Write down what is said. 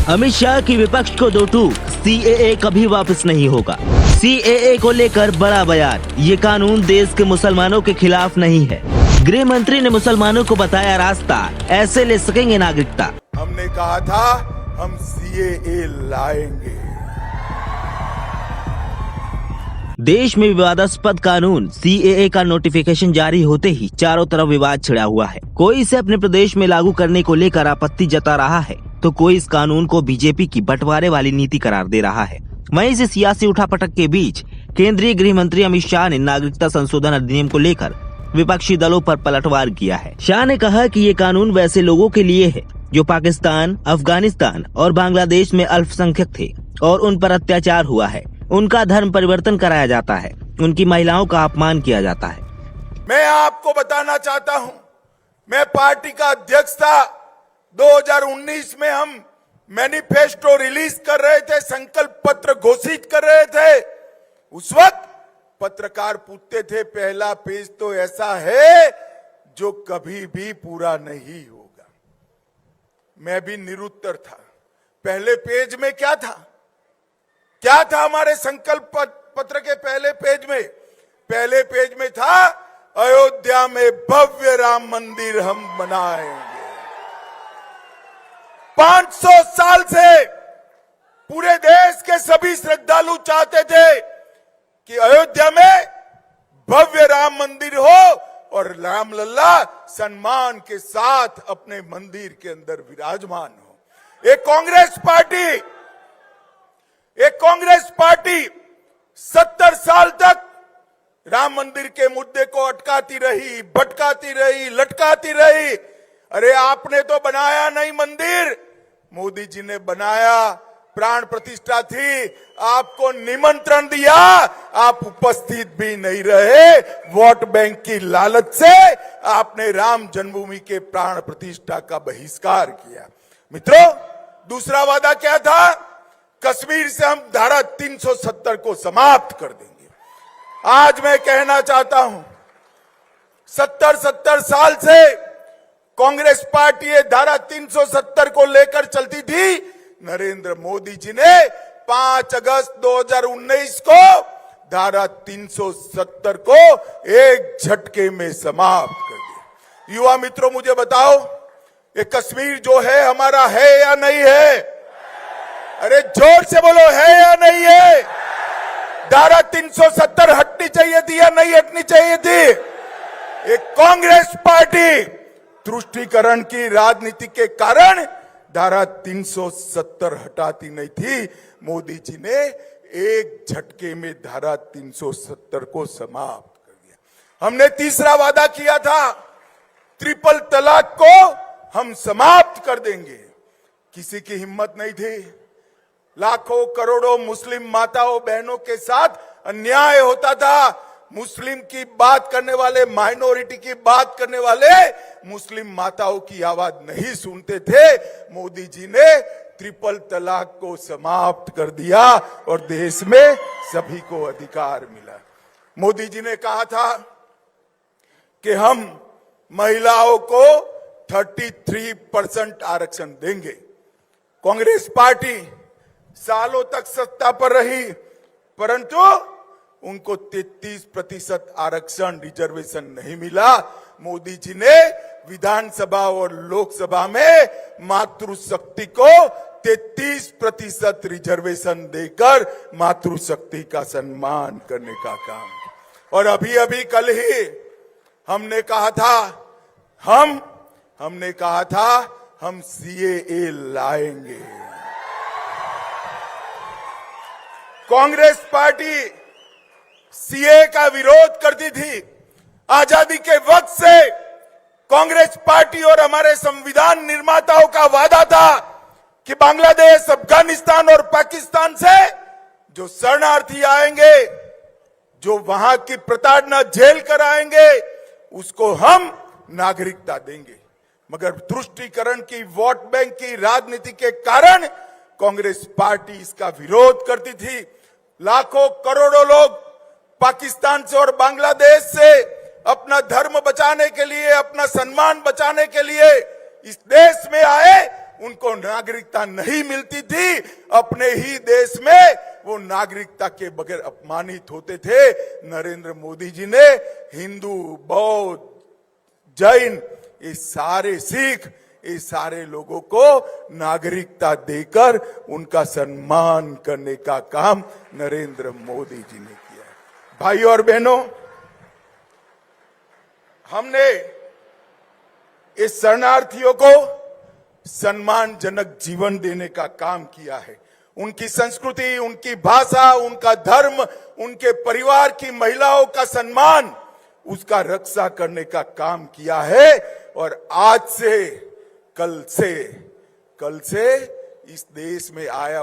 अमित शाह की विपक्ष को दो टूक, सीएए कभी वापस नहीं होगा। सीएए को लेकर बड़ा बयान, ये कानून देश के मुसलमानों के खिलाफ नहीं है। गृह मंत्री ने मुसलमानों को बताया रास्ता, ऐसे ले सकेंगे नागरिकता। हमने कहा था हम सीएए लाएंगे। देश में विवादास्पद कानून सीएए का नोटिफिकेशन जारी होते ही चारों तरफ विवाद छिड़ा हुआ है। कोई इसे अपने प्रदेश में लागू करने को लेकर आपत्ति जता रहा है, तो कोई इस कानून को बीजेपी की बंटवारे वाली नीति करार दे रहा है। वहीं इस सियासी उठापटक के बीच केंद्रीय गृह मंत्री अमित शाह ने नागरिकता संशोधन अधिनियम को लेकर विपक्षी दलों पर पलटवार किया है। शाह ने कहा कि ये कानून वैसे लोगों के लिए है जो पाकिस्तान, अफगानिस्तान और बांग्लादेश में अल्पसंख्यक थे और उन पर अत्याचार हुआ है, उनका धर्म परिवर्तन कराया जाता है, उनकी महिलाओं का अपमान किया जाता है। मैं आपको बताना चाहता हूं, मैं पार्टी का अध्यक्ष था। 2019 में हम मैनिफेस्टो रिलीज कर रहे थे, संकल्प पत्र घोषित कर रहे थे। उस वक्त पत्रकार पूछते थे, पहला पेज तो ऐसा है जो कभी भी पूरा नहीं होगा। मैं भी निरुत्तर था। पहले पेज में क्या था? क्या था हमारे संकल्प पत्र के पहले पेज में? पहले पेज में था, अयोध्या में भव्य राम मंदिर हम बनाएंगे। 500 साल से पूरे देश के सभी श्रद्धालु चाहते थे कि अयोध्या में भव्य राम मंदिर हो और रामलल्ला सम्मान के साथ अपने मंदिर के अंदर विराजमान हो। एक कांग्रेस पार्टी 70 साल तक राम मंदिर के मुद्दे को अटकाती रही, भटकाती रही, लटकाती रही। अरे आपने तो बनाया नहीं मंदिर, मोदी जी ने बनाया, प्राण प्रतिष्ठा थी, आपको निमंत्रण दिया, आप उपस्थित भी नहीं रहे। वोट बैंक की लालच से आपने राम जन्मभूमि के प्राण प्रतिष्ठा का बहिष्कार किया। मित्रों, दूसरा वादा क्या था? कश्मीर से हम धारा 370 को समाप्त कर देंगे। आज मैं कहना चाहता हूं, 70 साल से कांग्रेस पार्टी ये धारा 370 को लेकर चलती थी। नरेंद्र मोदी जी ने 5 अगस्त 2019 को धारा 370 को एक झटके में समाप्त कर दिया। युवा मित्रों, मुझे बताओ, ये कश्मीर जो है हमारा है या नहीं है? अरे जोर से बोलो, है या नहीं है? धारा 370 हटनी चाहिए थी या नहीं हटनी चाहिए थी? एक कांग्रेस पार्टी तुष्टीकरण की राजनीति के कारण धारा 370 हटाती नहीं थी। मोदी जी ने एक झटके में धारा 370 को समाप्त कर दिया। हमने तीसरा वादा किया था, ट्रिपल तलाक को हम समाप्त कर देंगे। किसी की हिम्मत नहीं थी। लाखों करोड़ों मुस्लिम माताओं बहनों के साथ अन्याय होता था। मुस्लिम की बात करने वाले, माइनॉरिटी की बात करने वाले मुस्लिम माताओं की आवाज नहीं सुनते थे। मोदी जी ने ट्रिपल तलाक को समाप्त कर दिया और देश में सभी को अधिकार मिला। मोदी जी ने कहा था कि हम महिलाओं को 33% आरक्षण देंगे। कांग्रेस पार्टी सालों तक सत्ता पर रही, परंतु उनको 33% आरक्षण रिजर्वेशन नहीं मिला। मोदी जी ने विधानसभा और लोकसभा में मातृशक्ति को 33% रिजर्वेशन देकर मातृशक्ति का सम्मान करने का काम किया। और अभी कल ही हमने कहा था हम सीएए लाएंगे। कांग्रेस पार्टी सीए का विरोध करती थी। आजादी के वक्त से कांग्रेस पार्टी और हमारे संविधान निर्माताओं का वादा था कि बांग्लादेश, अफगानिस्तान और पाकिस्तान से जो शरणार्थी आएंगे, जो वहां की प्रताड़ना झेल कर आएंगे, उसको हम नागरिकता देंगे। मगर तुष्टीकरण की, वोट बैंक की राजनीति के कारण कांग्रेस पार्टी इसका विरोध करती थी। लाखों करोड़ों लोग पाकिस्तान से और बांग्लादेश से अपना धर्म बचाने के लिए, अपना सम्मान बचाने के लिए इस देश में आए उनको नागरिकता नहीं मिलती थी, अपने ही देश में वो नागरिकता के बगैर अपमानित होते थे, नरेंद्र मोदी जी ने हिंदू, बौद्ध, जैन, ये सारे सिख, ये सारे लोगों को नागरिकता देकर उनका सम्मान करने का काम नरेंद्र मोदी जी ने किया है। भाइयों और बहनों, हमने इस शरणार्थियों को सम्मानजनक जीवन देने का काम किया है। उनकी संस्कृति, उनकी भाषा, उनका धर्म, उनके परिवार की महिलाओं का सम्मान, उसका रक्षा करने का काम किया है। और आज से, कल से इस देश में आया